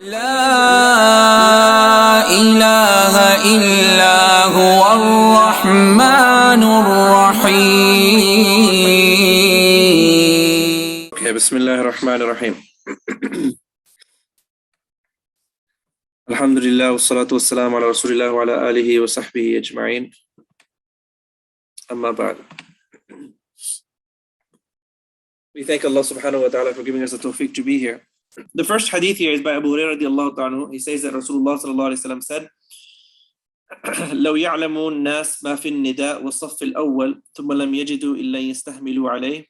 لا إله إلا هو الرحمن الرحيم. Okay, Bismillah ar-Rahman ar-Rahim. Alhamdulillah, wassalatu wassalamu ala rasulillah wa ala alihi wa sahbihi ajma'in. Amma ba'd. We thank Allah subhanahu wa ta'ala for giving us the tawfiq to be here. The first hadith here is by Abu Hurairah radiallahu ta'ala. He says that Rasulullah sallallahu alayhi wa sallam said, لو يعلم الناس ما في النداء والصف الأول ثم لم يجدوا إلا يستهملوا عليه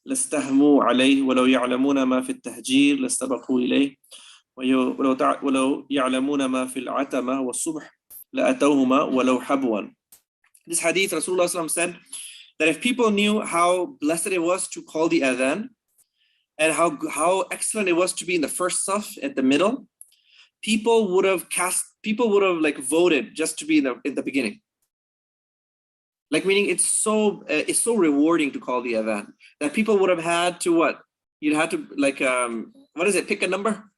لاستهموا عليه ولو يعلمون ما في التهجير لاستبقوا إليه ولو يعلمون ما في العتمة والصبح لأتوهما ولو حبوا. This hadith, Rasulullah sallallahu said that if people knew how blessed it was to call the adhan and how excellent it was to be in the first saf at the middle, people would have like voted just to be in the beginning. Like, meaning it's so rewarding to call the adhan that people would have had to what? You'd have to like pick a number.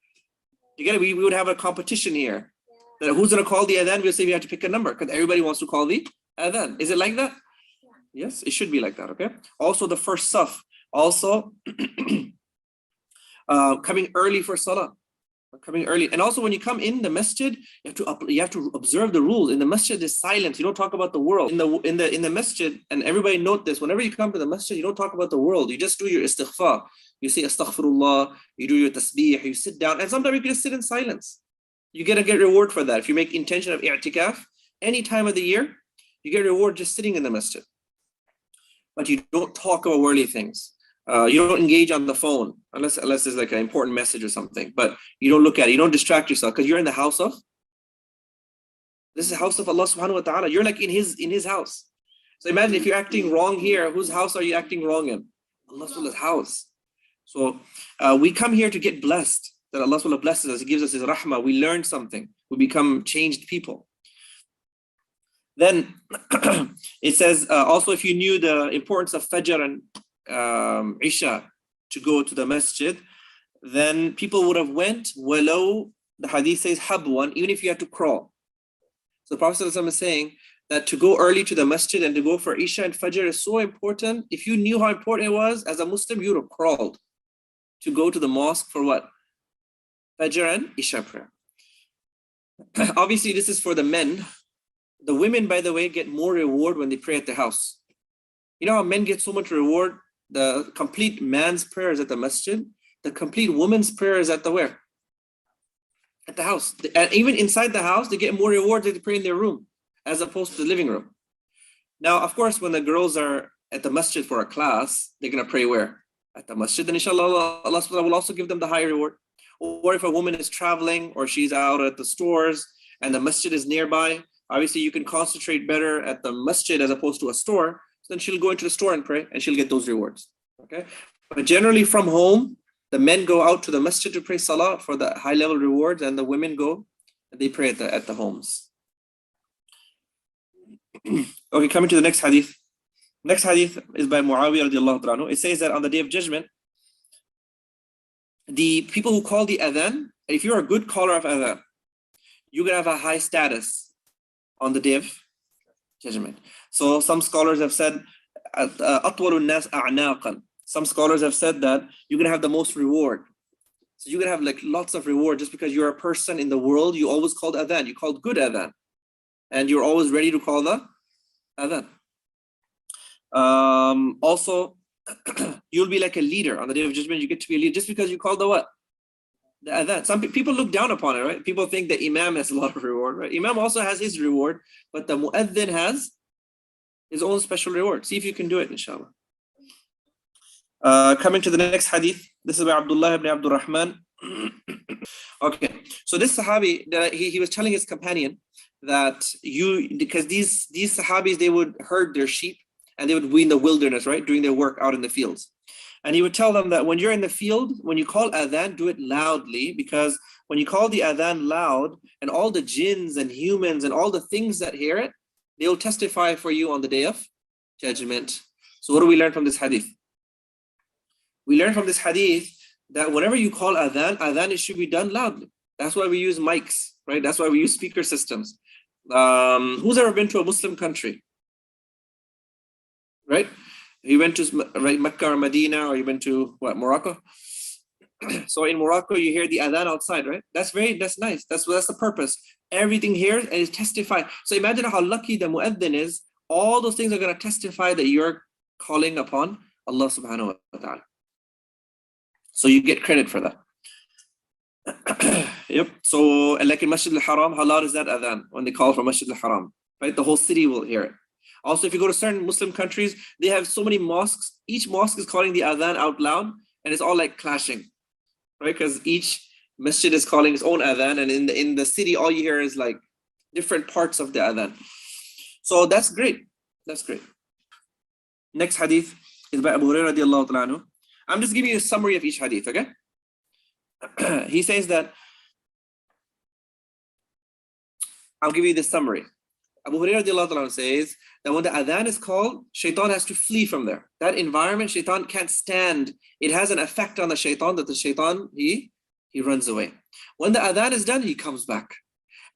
You get it? We would have a competition here. That who's gonna call the adhan? We'll say we have to pick a number because everybody wants to call the adhan. Is it like that? Yes, it should be like that. Okay. Also, the first saf. Also, coming early for salah. Coming early, and also when you come in the masjid, you have to observe the rules. In the masjid, there's silence. You don't talk about the world. In the masjid, and everybody note this: whenever you come to the masjid, you don't talk about the world. You just do your istighfar. You say astaghfirullah. You do your tasbih. You sit down, and sometimes you can just sit in silence. You get reward for that. If you make intention of i'tikaf any time of the year, you get reward just sitting in the masjid. But you don't talk about worldly things. You don't engage on the phone unless there's like an important message or something. But you don't look at it. You don't distract yourself because you're in the house of. This is the house of Allah subhanahu wa ta'ala. You're like in His house. So imagine if you're acting wrong here, whose house are you acting wrong in? Allah subhanahu wa ta'ala's house. So we come here to get blessed. That Allah subhanahu wa ta'ala blesses us. He gives us His rahmah. We learn something. We become changed people. Then it says also, if you knew the importance of Fajr and Isha to go to the masjid, then people would have went walau, the hadith says habwan, even if you had to crawl. So the Prophet ﷺ is saying that to go early to the masjid and to go for Isha and Fajr is so important. If you knew how important it was as a Muslim, you would have crawled to go to the mosque for what? Fajr and Isha prayer. Obviously this is for the men. The women, by the way, get more reward when they pray at the house. You know how men get so much reward? The complete man's prayer is at the masjid. The complete woman's prayer is at the where? At the house. And even inside the house, they get more reward if they pray in their room as opposed to the living room. Now, of course, when the girls are at the masjid for a class, they're going to pray where? At the masjid. Then inshallah, Allah will also give them the higher reward. Or if a woman is traveling or she's out at the stores and the masjid is nearby, obviously you can concentrate better at the masjid as opposed to a store. Then she'll go into the store and pray and she'll get those rewards. Okay. But generally from home, the men go out to the masjid to pray salah for the high level rewards, and the women go and they pray at the homes. Okay, coming to the next hadith. Next hadith is by Muawiyah radiallahu anhu. It says that on the day of judgment, the people who call the adhan, if you're a good caller of adhan, you're gonna have a high status on the day of judgment. So some scholars have said أطول الناس أعناقا. Some scholars have said that you're gonna have the most reward. So you're gonna have like lots of reward just because you're a person in the world. You always called adhan. You called good adhan, and you're always ready to call the adhan. Also, you'll be like a leader on the day of judgment. You get to be a leader just because you called the what? The adhan. Some people look down upon it, right? People think the imam has a lot of reward, right? Imam also has his reward, but the mu'adhin has his own special reward. See if you can do it, inshallah. Coming to the next hadith. This is by Abdullah ibn Abdul Rahman. Okay, so this sahabi, he was telling his companion that because these sahabis, they would herd their sheep and they would be in the wilderness, right, doing their work out in the fields. And he would tell them that when you're in the field, when you call adhan, do it loudly, because when you call the adhan loud, and all the jinns and humans and all the things that hear it, they will testify for you on the day of judgment. So what do we learn from this hadith? We learn from this hadith that whenever you call adhan, it should be done loudly. That's why we use mics, right? That's why we use speaker systems. Who's ever been to a Muslim country? Right? You went to Mecca or Medina, or you went to what, Morocco? So in Morocco, you hear the adhan outside, right? That's nice. That's the purpose. Everything here is testified. So imagine how lucky the mueddin is. All those things are going to testify that you're calling upon Allah subhanahu wa ta'ala. So you get credit for that. Yep. So like in Masjid al-Haram, how loud is that adhan when they call for Masjid al-Haram? Right? The whole city will hear it. Also, if you go to certain Muslim countries, they have so many mosques. Each mosque is calling the adhan out loud, and it's all like clashing, right? Because each masjid is calling its own adhan, and in the city, all you hear is like different parts of the adhan. So that's great. That's great. Next hadith is by Abu Hurairah radiallahu ta'ala anhu. I'm just giving you a summary of each hadith, okay? He says that, I'll give you the summary. Abu Hurairah radiallahu ta'ala says that when the adhan is called, shaitan has to flee from there. That environment, shaitan can't stand. It has an effect on the shaitan that the shaitan, he runs away. When the adhan is done, he comes back.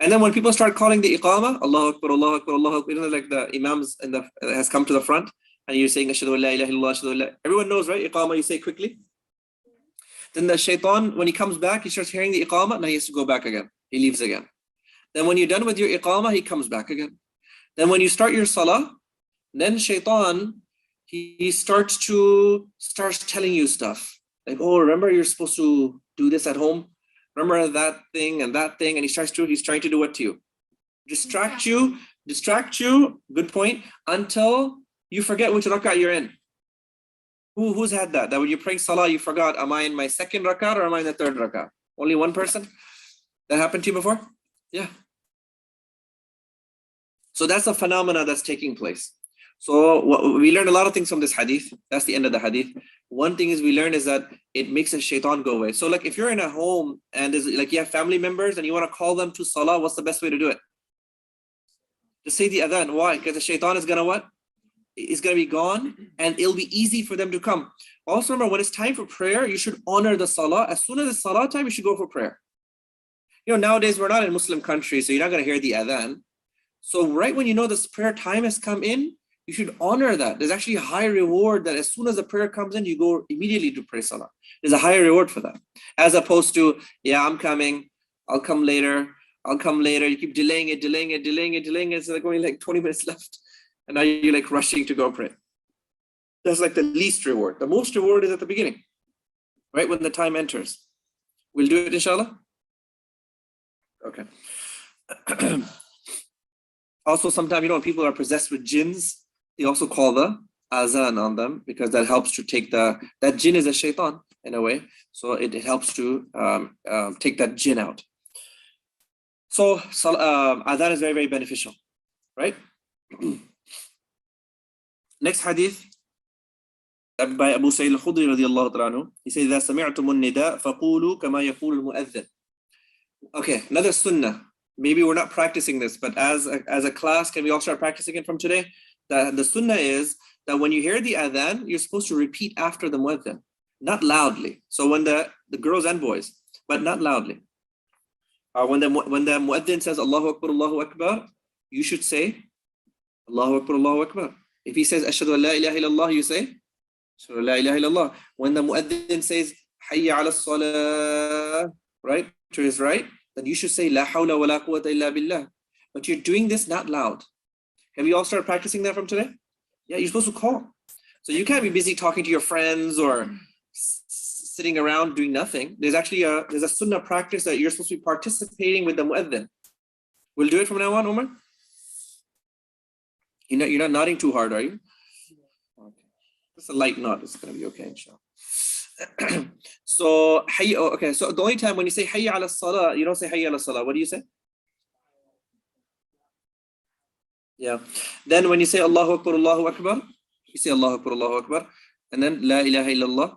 And then when people start calling the iqamah, Allahu Akbar, Allahu Akbar, Allahu Akbar, you know, like the imams has come to the front, and you're saying, Ashhadu an la ilaha illallah, Ashhadu an la. Everyone knows, right? Iqamah, you say quickly. Then the shaitan, when he comes back, he starts hearing the iqamah, now he has to go back again. He leaves again. Then when you're done with your iqamah, he comes back again. Then when you start your salah, then shaitan, he starts telling you stuff. Like, oh, remember you're supposed to do this at home? Remember that thing, and he's trying to do what to you? Distract you, good point, until you forget which rak'ah you're in. Who's had that? That when you're praying salah, you forgot, am I in my second rak'ah or am I in the third rak'ah? Only one person? That happened to you before? Yeah. So that's a phenomena that's taking place. So we learn a lot of things from this hadith. That's the end of the hadith. One thing is we learn is that it makes a shaitan go away. So like if you're in a home and there's like you have family members and you want to call them to salah, what's the best way to do it? Just say the adhan. Why? Because the shaitan is gonna what? It's gonna be gone, and it'll be easy for them to come. Also remember, when it's time for prayer, you should honor the salah. As soon as it's salah time, you should go for prayer. You know, nowadays we're not in Muslim countries, so you're not gonna hear the adhan. So right when you know this prayer time has come in, you should honor that. There's actually a high reward that as soon as the prayer comes in, you go immediately to pray salah. There's a higher reward for that. As opposed to, yeah, I'm coming, I'll come later. You keep delaying it. It's like only like 20 minutes left. And now you're like rushing to go pray. That's like the least reward. The most reward is at the beginning, right? When the time enters. We'll do it, inshallah. Okay. Also, sometimes, you know, when people are possessed with jinns, they also call the azan on them because that helps to take that jinn is a shaitan in a way. So it helps to take that jinn out. So adhan is very, very beneficial, right? Next hadith by Abu Sayyid al-Khudri radiyallahu ta'ala anhu. He says, إِذَا سَمِعْتُمُ النِّدَاءَ فَقُولُوا كَمَا يَقُولُ الْمُؤَذِّنُ. Okay, another sunnah. Maybe we're not practicing this, but as a class, can we all start practicing it from today? The sunnah is that when you hear the adhan, you're supposed to repeat after the mueddin, not loudly. So when the girls and boys, but not loudly. When the mueddin says Allahu Akbar, you should say Allahu Akbar, Allahu Akbar. If he says Ashhadu an la ilaha illallah, you say Ashhadu an la ilaha illallah. When the mueddin says Hayya ala salah, right, to his right, then you should say La hawla wa la quwwata illa billah. But you're doing this not loud. Have you all started practicing that from today? Yeah, you're supposed to call. So you can't be busy talking to your friends or sitting around doing nothing. There's actually a sunnah practice that you're supposed to be participating with the mueddin. We'll do it from now on, Omar? You're not nodding too hard, are you? Okay. Just a light nod. It's going to be okay, inshallah. So the only time when you say Hayya ala salah, you don't say Hayya ala salah. What do you say? Yeah. Then when you say Allahu Akbar, you say Allahu Akbar, and then La ilaha illallah,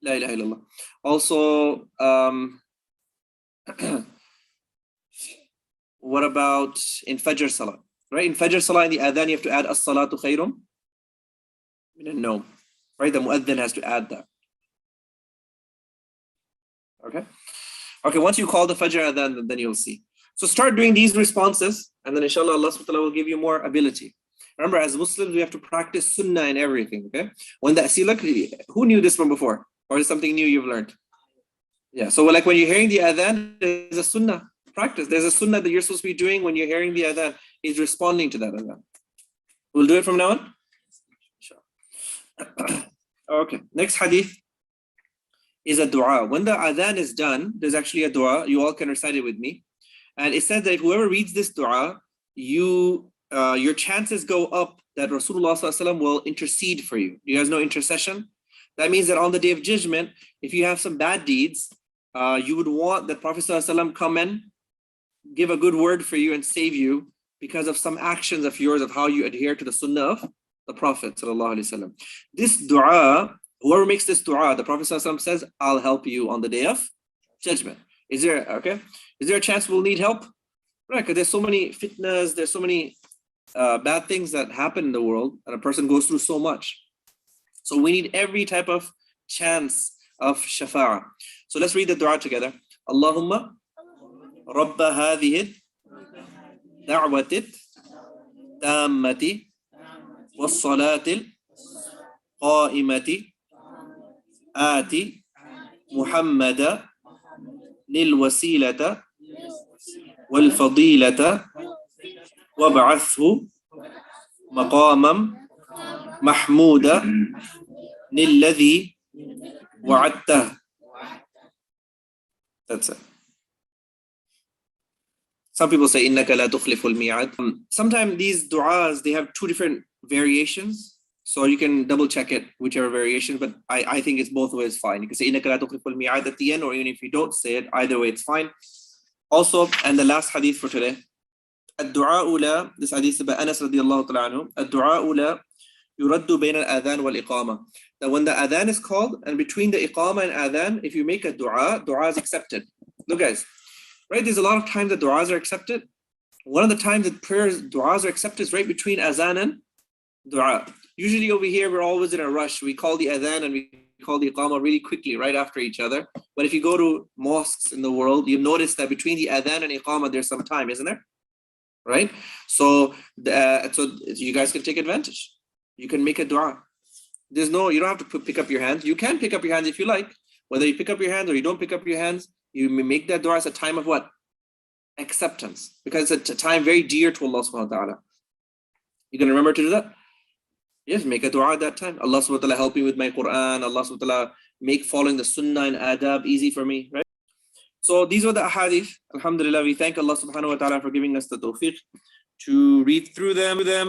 La ilaha illallah. Also, what about in Fajr Salah? Right? In Fajr Salah, in the Adhan, you have to add As-salatu khairum min an-nawm. Right? The mueddin has to add that. Okay. Okay, once you call the Fajr Adhan, then you'll see. So start doing these responses, and then inshallah Allah subhanahu wa ta'ala will give you more ability. Remember, as Muslims, we have to practice sunnah in everything, okay? See, look, who knew this from before? Or is it something new you've learned? Yeah, so like when you're hearing the adhan, there's a sunnah practice. There's a sunnah that you're supposed to be doing when you're hearing the adhan, is responding to that adhan. We'll do it from now on? Okay, next hadith is a dua. When the adhan is done, there's actually a dua. You all can recite it with me. And it says that whoever reads this dua, your chances go up that Rasulullah ﷺ will intercede for you. You guys know intercession? That means that on the day of judgment, if you have some bad deeds, you would want that Prophet ﷺ come and give a good word for you and save you because of some actions of yours of how you adhere to the sunnah of the Prophet ﷺ. This dua, whoever makes this dua, the Prophet ﷺ says, I'll help you on the day of judgment. Is there a chance we'll need help? Right, because there's so many fitnas, there's so many bad things that happen in the world, and a person goes through so much. So we need every type of chance of shafa'ah. So let's read the dua together. Allahumma Rabba hadhihi da'wati tammati was salatil qa'imati ati Muhammada lil wasilata wal fadilata wab'athhu maqamam mahmuda lilladhi wa'adtah. That's it. Some people say innaka la tukhliful mi'ad. Sometimes these du'as, they have two different variations. So you can double check it, whichever variation, but I think it's both ways fine. You can say innaka la tukhliful mi'ad at the end, or even if you don't say it, either way it's fine. Also, and the last hadith for today, الدعاء لا, this hadith by Anas radiallahu ta'ala anhu, الدعاء لا يرد بين الأذان والإقامة. That when the adhan is called, and between the iqama and adhan, if you make a dua is accepted. Look guys, right, there's a lot of times that du'as are accepted. One of the times that du'as are accepted is right between adhan and dua. Usually over here, we're always in a rush. We call the adhan and we call the iqama really quickly, right after each other. But if you go to mosques in the world, you notice that between the adhan and iqama, there's some time, isn't there? Right? So you guys can take advantage. You can make a dua. You don't have to pick up your hands. You can pick up your hands if you like. Whether you pick up your hands or you don't pick up your hands, you may make that dua as a time of what? Acceptance. Because it's a time very dear to Allah subhanahu wa ta'ala. You can remember to do that? Yes, make a dua at that time. Allah subhanahu wa ta'ala help me with my Quran. Allah subhanahu wa ta'ala make following the sunnah and adab easy for me. Right? So these were the ahadith. Alhamdulillah, we thank Allah subhanahu wa ta'ala for giving us the tawfiq to read through them.